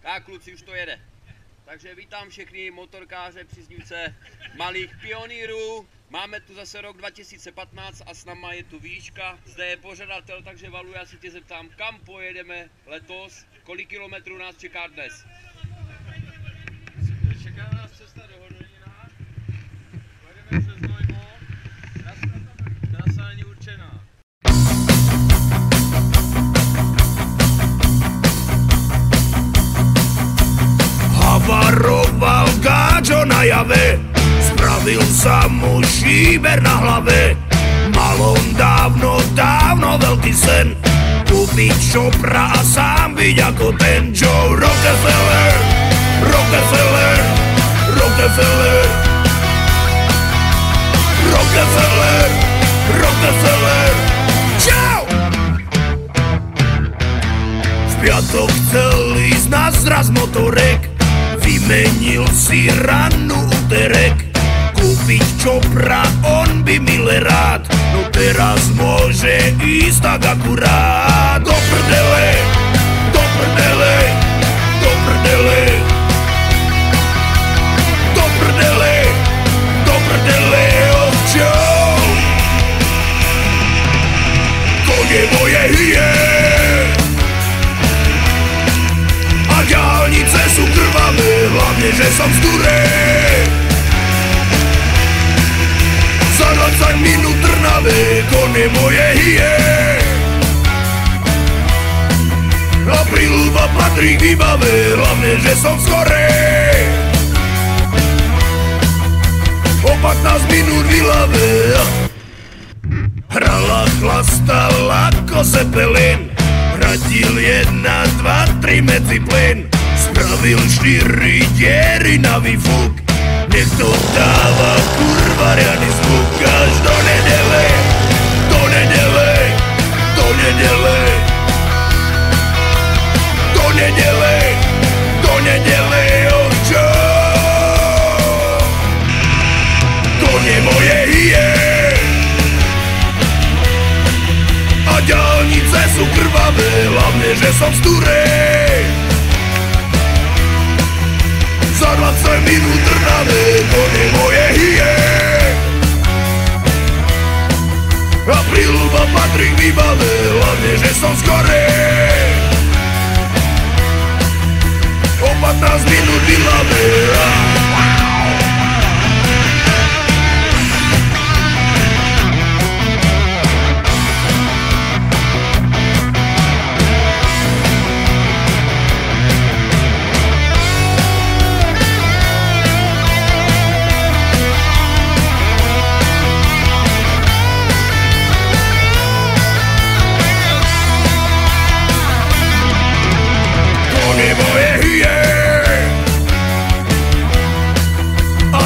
Tak kluci, už to jede. Takže vítám všechny motorkáře, příznivce malých pionýrů. Máme tu zase rok 2015 a s náma je tu Výška. Zde je pořadatel, takže Valu, já se tě zeptám, kam pojedeme letos, kolik kilometrů nás čeká dnes? Čeká nás cesta do Hodonína, pojedeme přes Znojmo, trasa není určená. Havaroval gáčo na jave, spravil sa mu šíber na hlave. Mal on dávno veľký sen, kúpiť šopra a sám byť ako ten Joe Rockefeller. Rockefeller, Rockefeller, Rockefeller, Rockefeller. Čau! V piatok chcel ísť na zraz motorek, vymenil si rannú úterek, kúpiť čopra on by mile rád, no teraz môže ísť tak akurát. Do prdele, do prdele, do prdele, do prdele, do prdele, oh Joe. Konie moje hyje a diaľnice sú krvavé, hlavne, že som z Durej. Za 20 minút Trnave, konie moje hyje a príľuba patrí k výbave, hlavne, že som z Korej. O 15 minút v Ilave hrala, chlastala ako Zeppelin, radil 1, 2, 3 medzi plyn, spravil 4 diery na výfuk, nech to dáva kurva riadny zvuk. Až do nedele, do nedele, do nedele, do nedele, do nedele, oh Joe. Konie moje hyje a diaľnice sú krvavé, hlavne, že som z Durej. Za 20 minút Trnave, konie moje hyje a príľuba patrí k výbave, hlavne, že som z Korej. O 15 minút v Ilave.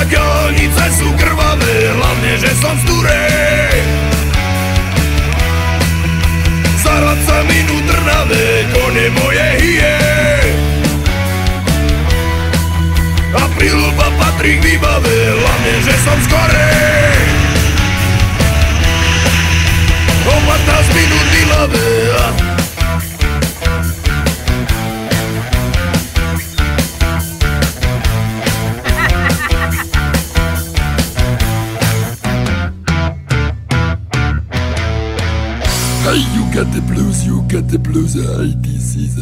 Diaľnice sú krvavé, hlavne, že som z Durej. Za 20 minút Trnave, konie moje hyje a príľuba patrí k výbave, hlavne, že som z Korej. O 15 minút v Ilave. Hey, you got the blues, ITC.